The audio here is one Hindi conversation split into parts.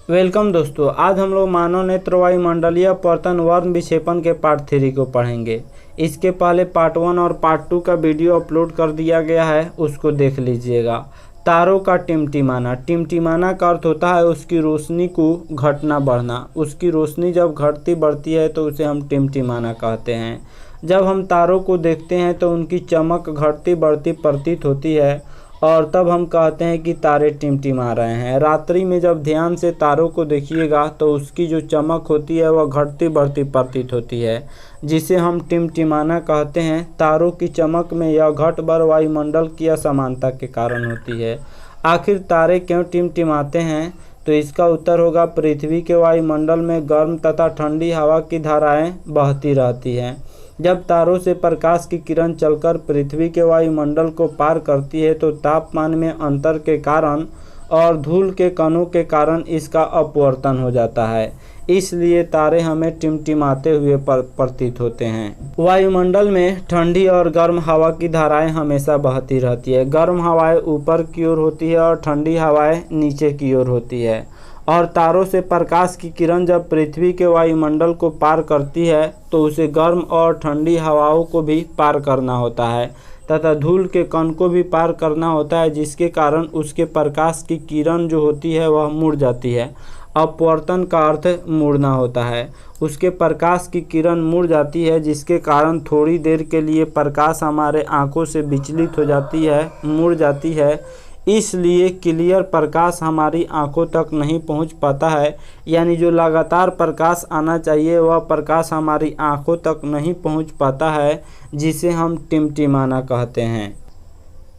वेलकम दोस्तों, आज हम लोग मानव नेत्र वायुमंडलीय अपवर्तन वर्ण विक्षेपण के पार्ट 3 को पढ़ेंगे। इसके पहले पार्ट 1 और पार्ट 2 का वीडियो अपलोड कर दिया गया है, उसको देख लीजिएगा। तारों का टिमटिमाना। टिमटिमाना का अर्थ होता है उसकी रोशनी को घटना बढ़ना। उसकी रोशनी जब घटती बढ़ती है तो उसे हम टिमटिमाना कहते हैं। जब हम तारों को देखते हैं तो उनकी चमक घटती बढ़ती प्रतीत होती है और तब हम कहते हैं कि तारे टिमटिमा रहे हैं। रात्रि में जब ध्यान से तारों को देखिएगा तो उसकी जो चमक होती है वह घटती बढ़ती प्रतीत होती है, जिसे हम टिमटिमाना कहते हैं। तारों की चमक में यह घट बढ़ वायुमंडल की असमानता के कारण होती है। आखिर तारे क्यों टिमटिमाते हैं? तो इसका उत्तर होगा, पृथ्वी के वायुमंडल में गर्म तथा ठंडी हवा की धाराएं बहती रहती हैं। जब तारों से प्रकाश की किरण चलकर पृथ्वी के वायुमंडल को पार करती है तो तापमान में अंतर के कारण और धूल के कणों के कारण इसका अपवर्तन हो जाता है। इसलिए तारे हमें टिमटिमाते हुए प्रतीत होते हैं। वायुमंडल में ठंडी और गर्म हवा की धाराएं हमेशा बहती रहती है। गर्म हवाएं ऊपर की ओर होती है और ठंडी हवाएं नीचे की ओर होती है। और तारों से प्रकाश की किरण जब पृथ्वी के वायुमंडल को पार करती है तो उसे गर्म और ठंडी हवाओं को भी पार करना होता है तथा धूल के कण को भी पार करना होता है, जिसके कारण उसके प्रकाश की किरण जो होती है वह मुड़ जाती है। अपवर्तन का अर्थ मुड़ना होता है। उसके प्रकाश की किरण मुड़ जाती है, जिसके कारण थोड़ी देर के लिए प्रकाश हमारे आंखों से विचलित हो जाती है, मुड़ जाती है। इसलिए क्लियर प्रकाश हमारी आंखों तक नहीं पहुंच पाता है, यानी जो लगातार प्रकाश आना चाहिए वह प्रकाश हमारी आंखों तक नहीं पहुंच पाता है, जिसे हम टिमटिमाना कहते हैं।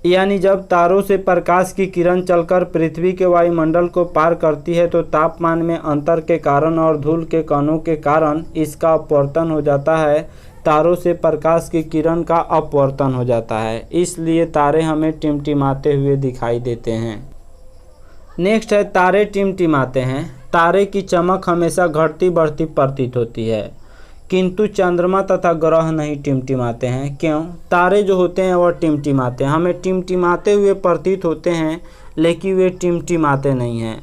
यानी जब तारों से प्रकाश की किरण चलकर पृथ्वी के वायुमंडल को पार करती है तो तापमान में अंतर के कारण और धूल के कणों के कारण इसका अपवर्तन हो जाता है। तारों से प्रकाश की किरण का अपवर्तन हो जाता है, इसलिए तारे हमें टिमटिमाते हुए दिखाई देते हैं। नेक्स्ट है, तारे टिमटिमाते हैं। तारे की चमक हमेशा घटती बढ़ती प्रतीत होती है, किंतु चंद्रमा तथा ग्रह नहीं टिमटिमाते हैं। क्यों? तारे जो होते हैं वह टिमटिमाते हैं, हमें टिमटिमाते हुए प्रतीत होते हैं, लेकिन वे टिमटिमाते नहीं हैं।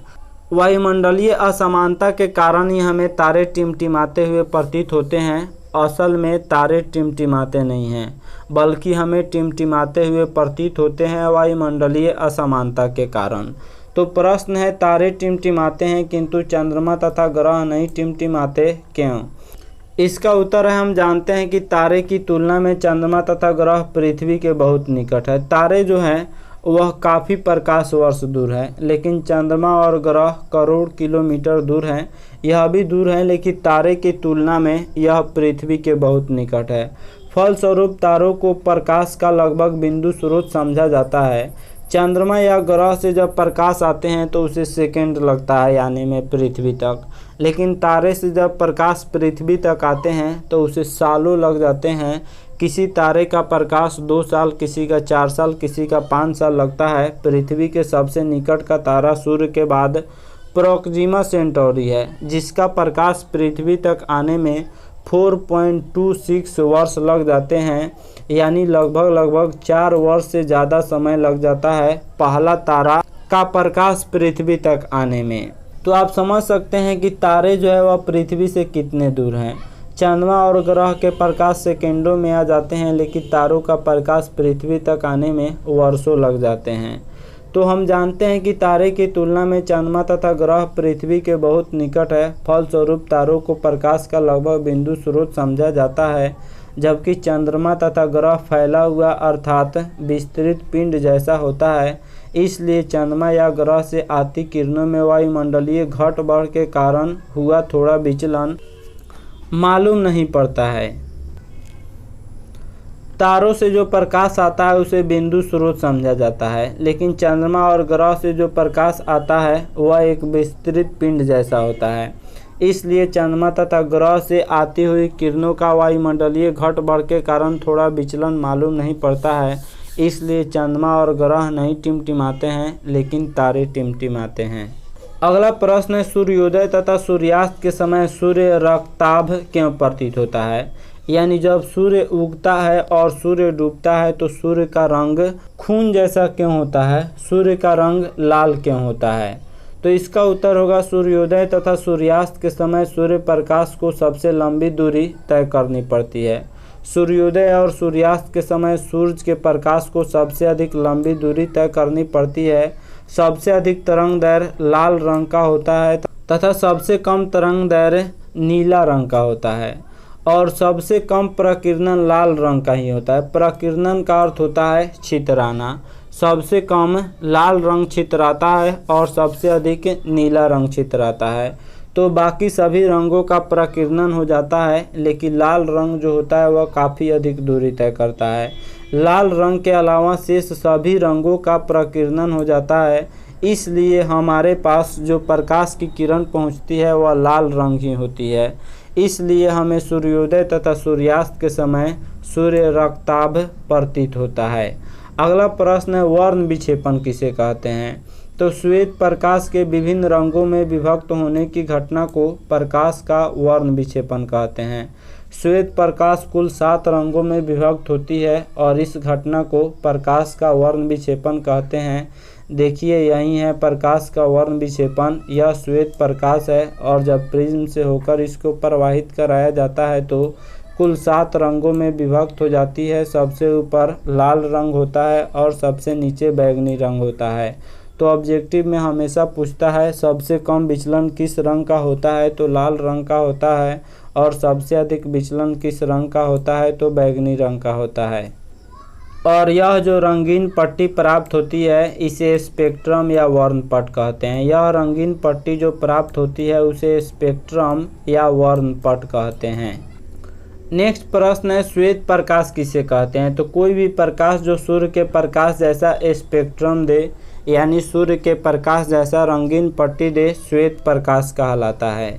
वायुमंडलीय असमानता के कारण ही हमें तारे टिमटिमाते हुए प्रतीत होते हैं। असल में तारे टिमटिमाते नहीं हैं, बल्कि हमें टिमटिमाते हुए प्रतीत होते हैं वायुमंडलीय असमानता के कारण। तो प्रश्न है, तारे टिमटिमाते हैं किंतु चंद्रमा तथा ग्रह नहीं टिमटिमाते, क्यों? इसका उत्तर है, हम जानते हैं कि तारे की तुलना में चंद्रमा तथा ग्रह पृथ्वी के बहुत निकट है। तारे जो हैं वह काफ़ी प्रकाश वर्ष दूर है, लेकिन चंद्रमा और ग्रह करोड़ किलोमीटर दूर हैं। यह भी दूर है, लेकिन तारे की तुलना में यह पृथ्वी के बहुत निकट है। फलस्वरूप तारों को प्रकाश का लगभग बिंदु स्रोत समझा जाता है। चंद्रमा या ग्रह से जब प्रकाश आते हैं तो उसे सेकंड लगता है आने में पृथ्वी तक, लेकिन तारे से जब प्रकाश पृथ्वी तक आते हैं तो उसे सालों लग जाते हैं। किसी तारे का प्रकाश 2 साल, किसी का 4 साल, किसी का 5 साल लगता है। पृथ्वी के सबसे निकट का तारा सूर्य के बाद प्रोक्सिमा सेंटौरी है, जिसका प्रकाश पृथ्वी तक आने में 4.26 वर्ष लग जाते हैं, यानी लगभग 4 वर्ष से ज़्यादा समय लग जाता है पहला तारा का प्रकाश पृथ्वी तक आने में। तो आप समझ सकते हैं कि तारे जो है वह पृथ्वी से कितने दूर हैं। चंद्रमा और ग्रह के प्रकाश सेकंडों में आ जाते हैं, लेकिन तारों का प्रकाश पृथ्वी तक आने में वर्षों लग जाते हैं। तो हम जानते हैं कि तारे की तुलना में चंद्रमा तथा ग्रह पृथ्वी के बहुत निकट है। फलस्वरूप तारों को प्रकाश का लगभग बिंदु स्रोत समझा जाता है, जबकि चंद्रमा तथा ग्रह फैला हुआ अर्थात विस्तृत पिंड जैसा होता है। इसलिए चंद्रमा या ग्रह से आती किरणों में वायुमंडलीय घट बढ़ के कारण हुआ थोड़ा विचलन मालूम नहीं पड़ता है। तारों से जो प्रकाश आता है उसे बिंदु स्रोत समझा जाता है, लेकिन चंद्रमा और ग्रह से जो प्रकाश आता है वह एक विस्तृत पिंड जैसा होता है। इसलिए चंद्रमा तथा ग्रह से आती हुई किरणों का वायुमंडलीय घट बढ़ के कारण थोड़ा विचलन मालूम नहीं पड़ता है। इसलिए चंद्रमा और ग्रह नहीं टिमटिमाते हैं, लेकिन तारे टिमटिमाते हैं। अगला प्रश्न है, सूर्योदय तथा सूर्यास्त के समय सूर्य रक्ताभ क्यों प्रतीत होता है? यानी जब सूर्य उगता है और सूर्य डूबता है तो सूर्य का रंग खून जैसा क्यों होता है? सूर्य का रंग लाल क्यों होता है? तो इसका उत्तर होगा सूर्योदय तथा सूर्यास्त के समय सूर्य प्रकाश को सबसे लंबी दूरी तय करनी पड़ती है। सूर्योदय और सूर्यास्त के समय सूर्य के प्रकाश को सबसे अधिक लंबी दूरी तय करनी पड़ती है। सबसे अधिक तरंग दैर्घ्य लाल रंग का होता है तथा सबसे कम तरंग दैर्घ्य नीला रंग का होता है और सबसे कम प्रकीर्णन लाल रंग का ही होता है। प्रकीर्णन का अर्थ होता है छितराना। सबसे कम लाल रंग छितराता है और सबसे अधिक नीला रंग छितराता है। तो बाकी सभी रंगों का प्रकीर्णन हो जाता है, लेकिन लाल रंग जो होता है वह काफ़ी अधिक दूरी तय करता है। लाल रंग के अलावा शेष सभी रंगों का प्रकीर्णन हो जाता है, इसलिए हमारे पास जो प्रकाश की किरण पहुंचती है वह लाल रंग ही होती है। इसलिए हमें सूर्योदय तथा सूर्यास्त के समय सूर्य रक्ताभ प्रतीत होता है। अगला प्रश्न है, वर्ण विक्षेपण किसे कहते हैं? तो श्वेत प्रकाश के विभिन्न रंगों में विभक्त होने की घटना को प्रकाश का वर्ण विक्षेपण कहते हैं। श्वेत प्रकाश कुल 7 रंगों में विभक्त होती है और इस घटना को प्रकाश का वर्ण विक्षेपण कहते हैं। देखिए, यही है प्रकाश का वर्ण विक्षेपण। यह श्वेत प्रकाश है और जब प्रिज्म से होकर इसको प्रवाहित कराया जाता है तो कुल 7 रंगों में विभक्त हो जाती है। सबसे ऊपर लाल रंग होता है और सबसे नीचे बैंगनी रंग होता है। तो ऑब्जेक्टिव में हमेशा पूछता है सबसे कम विचलन किस रंग का होता है, तो लाल रंग का होता है, और सबसे अधिक विचलन किस रंग का होता है, तो बैंगनी रंग का होता है। और यह जो रंगीन पट्टी प्राप्त होती है इसे स्पेक्ट्रम या वर्णपट कहते हैं। यह रंगीन पट्टी जो प्राप्त होती है उसे स्पेक्ट्रम या वर्णपट कहते हैं। नेक्स्ट प्रश्न है, श्वेत प्रकाश किसे कहते हैं? तो कोई भी प्रकाश जो सूर्य के प्रकाश जैसा स्पेक्ट्रम दे, यानी सूर्य के प्रकाश जैसा रंगीन पट्टी दे, श्वेत प्रकाश कहलाता है।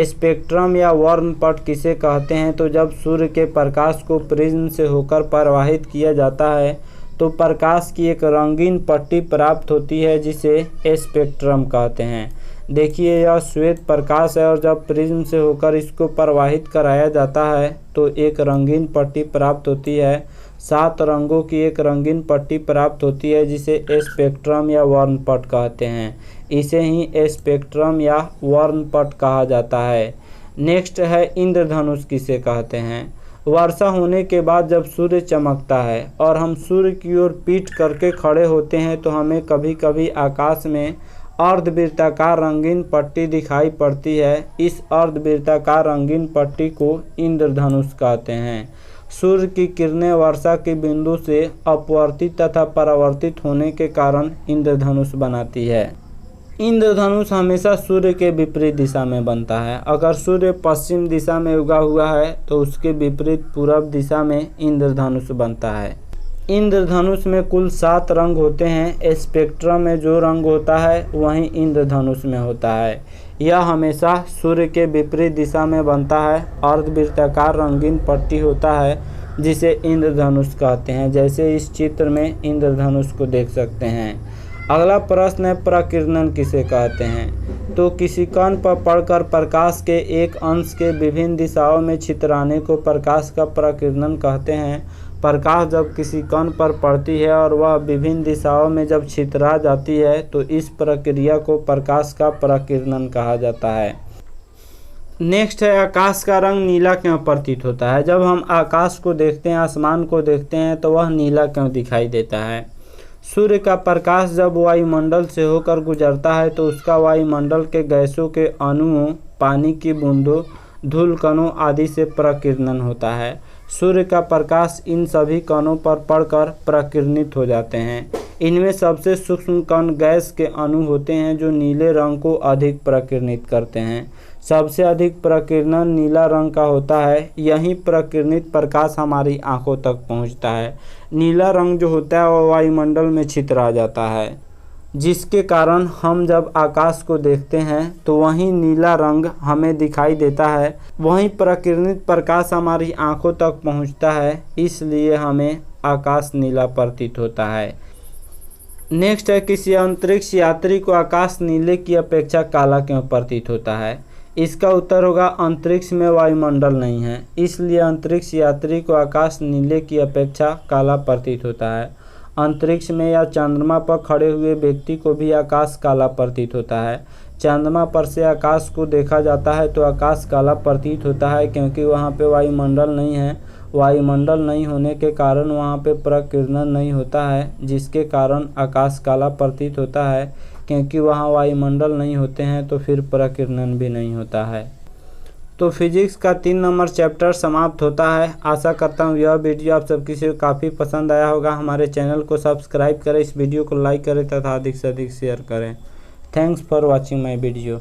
स्पेक्ट्रम या वर्णपट किसे कहते हैं? तो जब सूर्य के प्रकाश को प्रिज्म से होकर प्रवाहित किया जाता है तो प्रकाश की एक रंगीन पट्टी प्राप्त होती है जिसे स्पेक्ट्रम कहते हैं। देखिए, यह श्वेत प्रकाश है और जब प्रिज्म से होकर इसको प्रवाहित कराया जाता है तो एक रंगीन पट्टी प्राप्त होती है। 7 रंगों की एक रंगीन पट्टी प्राप्त होती है जिसे स्पेक्ट्रम या वर्णपट कहते हैं। इसे ही स्पेक्ट्रम या वर्णपट कहा जाता है। नेक्स्ट है, इंद्रधनुष किसे कहते हैं? वर्षा होने के बाद जब सूर्य चमकता है और हम सूर्य की ओर पीठ करके खड़े होते हैं तो हमें कभी कभी आकाश में अर्धवृत्ताकार रंगीन पट्टी दिखाई पड़ती है। इस अर्धवृत्ताकार रंगीन पट्टी को इंद्रधनुष कहते हैं। सूर्य की किरणें वर्षा के बिंदु से अपवर्तित तथा परावर्तित होने के कारण इंद्रधनुष बनाती है। इंद्रधनुष हमेशा सूर्य के विपरीत दिशा में बनता है। अगर सूर्य पश्चिम दिशा में उगा हुआ है तो उसके विपरीत पूर्व दिशा में इंद्रधनुष बनता है। इंद्रधनुष में कुल 7 रंग होते हैं। स्पेक्ट्रम में जो रंग होता है वही इंद्रधनुष में होता है। यह हमेशा सूर्य के विपरीत दिशा में बनता है। अर्धवृत्ताकार रंगीन पट्टी होता है जिसे इंद्रधनुष कहते हैं, जैसे इस चित्र में इंद्रधनुष को देख सकते हैं। अगला प्रश्न है, प्रकीर्णन किसे कहते हैं? तो किसी कण पर पड़कर प्रकाश के एक अंश के विभिन्न दिशाओं में छितराने को प्रकाश का प्रकीर्णन कहते हैं। प्रकाश जब किसी कण पर पड़ती है और वह विभिन्न दिशाओं में जब छितरा जाती है तो इस प्रक्रिया को प्रकाश का प्रकीर्णन कहा जाता है। नेक्स्ट है, आकाश का रंग नीला क्यों प्रतीत होता है? जब हम आकाश को देखते हैं, आसमान को देखते हैं तो वह नीला क्यों दिखाई देता है? सूर्य का प्रकाश जब वायुमंडल से होकर गुजरता है तो उसका वायुमंडल के गैसों के अणुओं, पानी की बूंदों, धूल कणों आदि से प्रकीर्णन होता है। सूर्य का प्रकाश इन सभी कणों पर पड़कर प्रकीर्णित हो जाते हैं। इनमें सबसे सूक्ष्म कण गैस के अणु होते हैं जो नीले रंग को अधिक प्रकीर्णित करते हैं। सबसे अधिक प्रकीर्णन नीला रंग का होता है। यही प्रकीर्णित प्रकाश हमारी आंखों तक पहुंचता है। नीला रंग जो होता है वह वायुमंडल में छितरा जाता है, जिसके कारण हम जब आकाश को देखते हैं तो वही नीला रंग हमें दिखाई देता है। वही प्रकीर्णित प्रकाश हमारी आंखों तक पहुंचता है, इसलिए हमें आकाश नीला प्रतीत होता है। नेक्स्ट है, किसी अंतरिक्ष यात्री को आकाश नीले की अपेक्षा काला क्यों प्रतीत होता है? इसका उत्तर होगा, अंतरिक्ष में वायुमंडल नहीं है, इसलिए अंतरिक्ष यात्री को आकाश नीले की अपेक्षा काला प्रतीत होता है। अंतरिक्ष में या चंद्रमा पर खड़े हुए व्यक्ति को भी आकाश काला प्रतीत होता है। चंद्रमा पर से आकाश को देखा जाता है तो आकाश काला प्रतीत होता है क्योंकि वहाँ पे वायुमंडल नहीं है। वायुमंडल नहीं होने के कारण वहाँ पे प्रकिरणन नहीं होता है, जिसके कारण आकाश काला प्रतीत होता है। क्योंकि वहाँ वायुमंडल नहीं होते हैं तो फिर प्रकिरणन भी नहीं होता है। तो फिजिक्स का 3 नंबर चैप्टर समाप्त होता है। आशा करता हूँ यह वीडियो आप सब किसी को काफ़ी पसंद आया होगा। हमारे चैनल को सब्सक्राइब करें, इस वीडियो को लाइक करें तथा अधिक से अधिक शेयर करें। Thanks for watching my video.